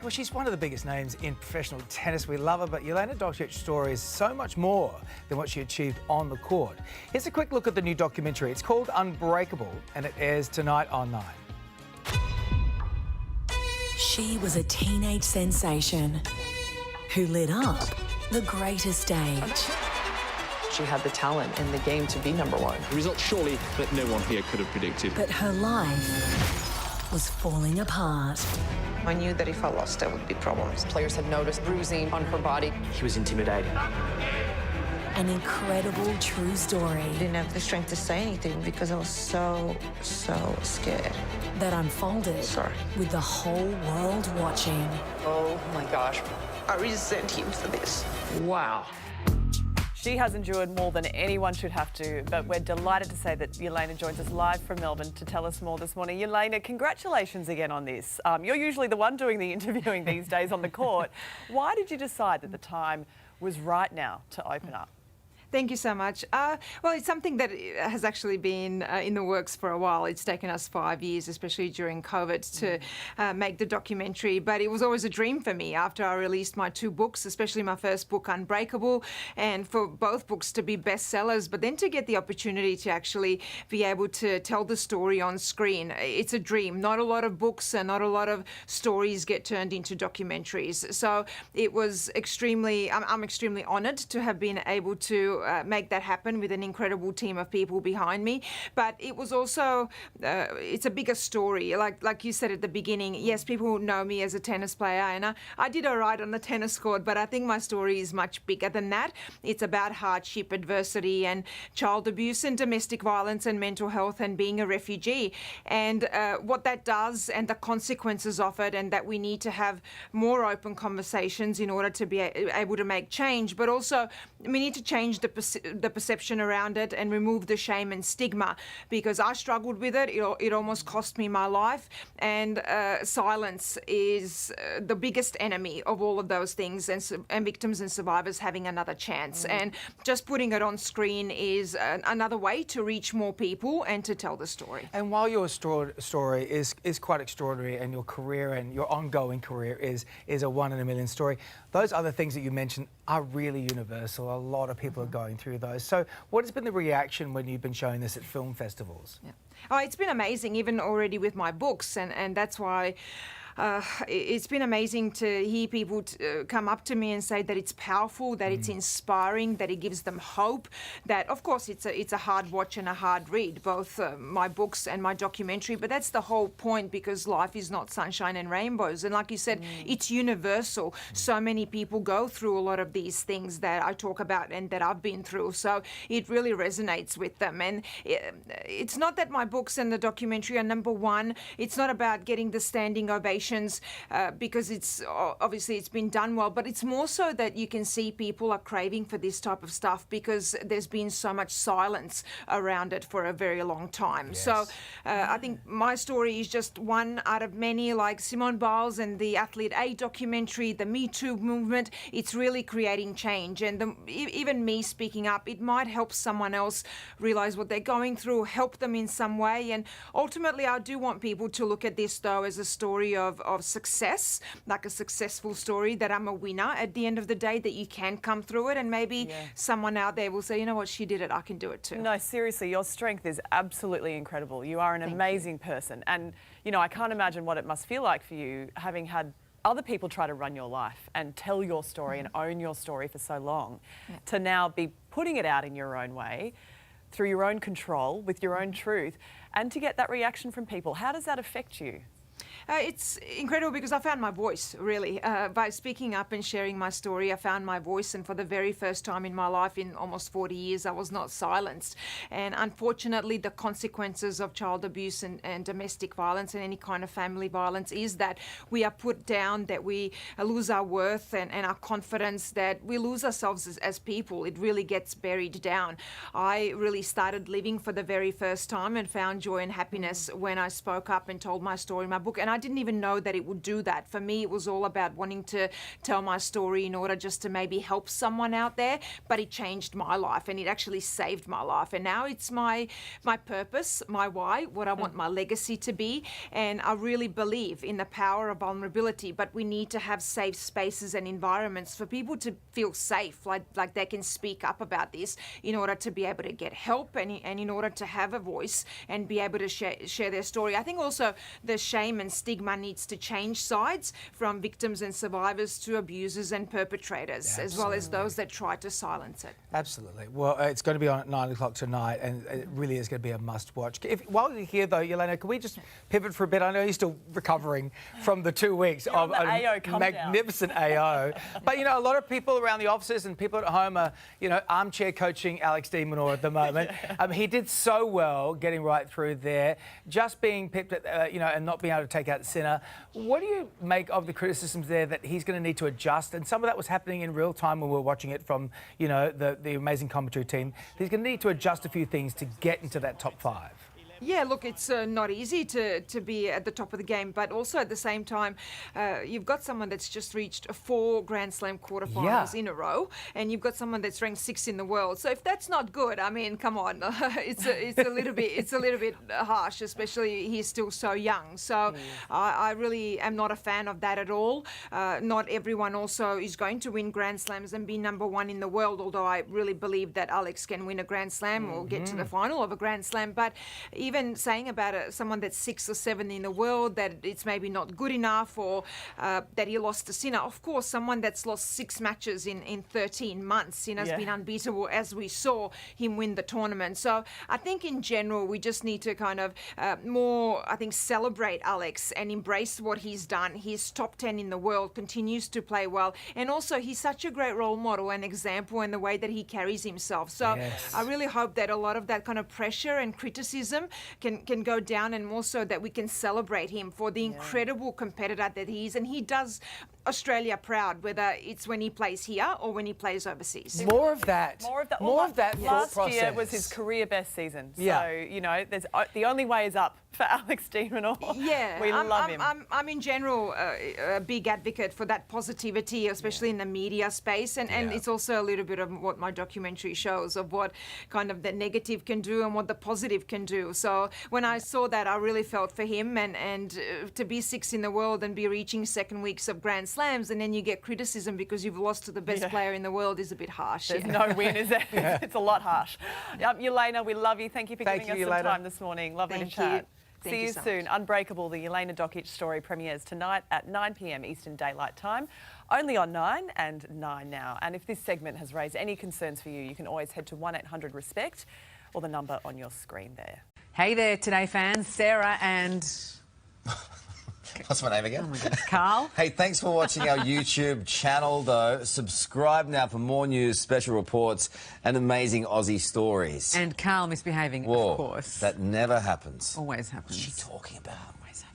Well, she's one of the biggest names in professional tennis. We love her, but Jelena Docic's story is so much more than what she achieved on the court. Here's a quick look at the new documentary. It's called Unbreakable, and it airs tonight on 9. She was a teenage sensation who lit up the greatest stage. She had the talent in the game to be number one. A result surely that no one here could have predicted. But her life was falling apart. I knew that if I lost, there would be problems. Players had noticed bruising on her body. He was intimidating. An incredible true story I didn't have the strength to say anything because I was so scared. that unfolded Sorry. with the whole world watching. Oh my gosh. I resent him for this. Wow. She has endured more than anyone should have to, but we're delighted to say that Jelena joins us live from Melbourne to tell us more this morning. Jelena, congratulations again on this. You're usually the one doing the interviewing these days on the court. Why did you decide that the time was right now to open up? Thank you so much. Well, it's something that has actually been in the works for a while. It's taken us 5 years, especially during COVID, to make the documentary. But it was always a dream for me after I released my 2 books, especially my first book, Unbreakable, and for both books to be bestsellers, but then to get the opportunity to actually be able to tell the story on screen. It's a dream. Not a lot of books and not a lot of stories get turned into documentaries. So it was I'm extremely honoured to have been able to make that happen with an incredible team of people behind me. But it was also, it's a bigger story. Like you said at the beginning, yes, people know me as a tennis player, and I did all right on the tennis court, but I think my story is much bigger than that. It's about hardship, adversity, and child abuse and domestic violence and mental health and being a refugee. And what that does and the consequences of it, and that we need to have more open conversations in order to be able to make change. But also, we need to change the perception around it and remove the shame and stigma, because I struggled with it. It almost cost me my life, and silence is the biggest enemy of all of those things, and victims and survivors having another chance. And just putting it on screen is another way to reach more people and to tell the story. And while your story is quite extraordinary, and your career and your ongoing career is a 1 in a million story, those other things that you mentioned are really universal. A lot of people are going through those. So what has been the reaction when you've been showing this at film festivals? Yeah. Oh, it's been amazing, even already with my books, and that's why it's been amazing to hear people come up to me and say that it's powerful, that it's inspiring, that it gives them hope. That, of course, it's a hard watch and a hard read, both my books and my documentary, but that's the whole point, because life is not sunshine and rainbows. And like you said, it's universal. So many people go through a lot of these things that I talk about and that I've been through. So it really resonates with them. And it's not that my books and the documentary are number one. It's not about getting the standing ovation because it's obviously it's been done well, but it's more so that you can see people are craving for this type of stuff because there's been so much silence around it for a very long time. Yes. So I think my story is just one out of many, like Simone Biles and the Athlete A documentary, the Me Too movement. It's really creating change, and even me speaking up, it might help someone else realize what they're going through, help them in some way. And ultimately, I do want people to look at this though as a story of success, like a successful story, that I'm a winner at the end of the day, that you can come through it, and maybe someone out there will say, you know what, she did it, I can do it too. No, seriously, your strength is absolutely incredible. You are an amazing person. And, you know, I can't imagine what it must feel like for you, having had other people try to run your life and tell your story and own your story for so long, to now be putting it out in your own way, through your own control, with your own truth, and to get that reaction from people. How does that affect you? It's incredible because I found my voice, really. By speaking up and sharing my story, I found my voice, and for the very first time in my life, in almost 40 years, I was not silenced. And unfortunately, the consequences of child abuse and domestic violence and any kind of family violence is that we are put down, that we lose our worth and our confidence, that we lose ourselves as people. It really gets buried down. I really started living for the very first time and found joy and happiness when I spoke up and told my story. My book took, and I didn't even know that it would do that. For me, it was all about wanting to tell my story in order just to maybe help someone out there, but it changed my life, and it actually saved my life. And now it's my purpose, my why, what I want my legacy to be. And I really believe in the power of vulnerability, but we need to have safe spaces and environments for people to feel safe, like they can speak up about this in order to be able to get help and in order to have a voice and be able to share their story. I think also the shame and stigma needs to change sides from victims and survivors to abusers and perpetrators, as well as those that try to silence it. Absolutely. Well, it's going to be on at 9 o'clock tonight, and it really is going to be a must-watch. While you're here, though, Jelena, can we just pivot for a bit? I know you're still recovering from the 2 weeks of the AO magnificent AO. But, you know, a lot of people around the offices and people at home are, you know, armchair coaching Alex de Minaur at the moment. He did so well getting right through there, just being pipped at, you know, and not being able to take out Sinner. What do you make of the criticisms there that he's going to need to adjust? And some of that was happening in real time when we were watching it from, you know, the amazing commentary team. He's going to need to adjust a few things to get into that top 5. Yeah, look, it's not easy to be at the top of the game, but also at the same time, you've got someone that's just reached 4 Grand Slam quarterfinals in a row, and you've got someone that's ranked 6th in the world. So if that's not good, I mean, come on, it's a little bit harsh, especially he's still so young. So I really am not a fan of that at all. Not everyone also is going to win Grand Slams and be #1 in the world, although I really believe that Alex can win a Grand Slam or get to the final of a Grand Slam. But even saying about someone that's 6th or 7th in the world that it's maybe not good enough, or that he lost to Sinner. Of course, someone that's lost 6 matches in 13 months, you know, has been unbeatable, as we saw him win the tournament. So I think in general, we just need to kind of more, I think, celebrate Alex and embrace what he's done. He's top 10 in the world, continues to play well. And also, he's such a great role model and example in the way that he carries himself. So I really hope that a lot of that kind of pressure and criticism can go down, and more so that we can celebrate him for the incredible competitor that he is. And he does Australia proud, whether it's when he plays here or when he plays overseas. More of that. More of that thought Last process. year was his career best season. Yeah. So, you know, the only way is up for Alex de Minaur. Yeah, we love him. I'm in general a big advocate for that positivity, especially in the media space. And it's also a little bit of what my documentary shows, of what kind of the negative can do and what the positive can do. So when I saw that, I really felt for him. And to be 6th in the world and be reaching 2nd weeks of Grand Slams, and then you get criticism because you've lost to the best player in the world, is a bit harsh. There's no win, is there? It's a lot harsh. Jelena, we love you. Thank you for giving us some time this morning. Lovely to chat. See you soon. Unbreakable, the Jelena Dokic story, premieres tonight at 9 p.m. Eastern Daylight Time, only on 9 and 9 Now. And if this segment has raised any concerns for you, you can always head to 1-800-RESPECT or the number on your screen there. Hey there, Today fans. Sarah and... What's my name again? Oh my God, Carl. Hey, thanks for watching our YouTube channel, though. Subscribe now for more news, special reports, and amazing Aussie stories. And Carl misbehaving, Whoa, of course. that never happens. Always happens. What's she talking about? Always happens.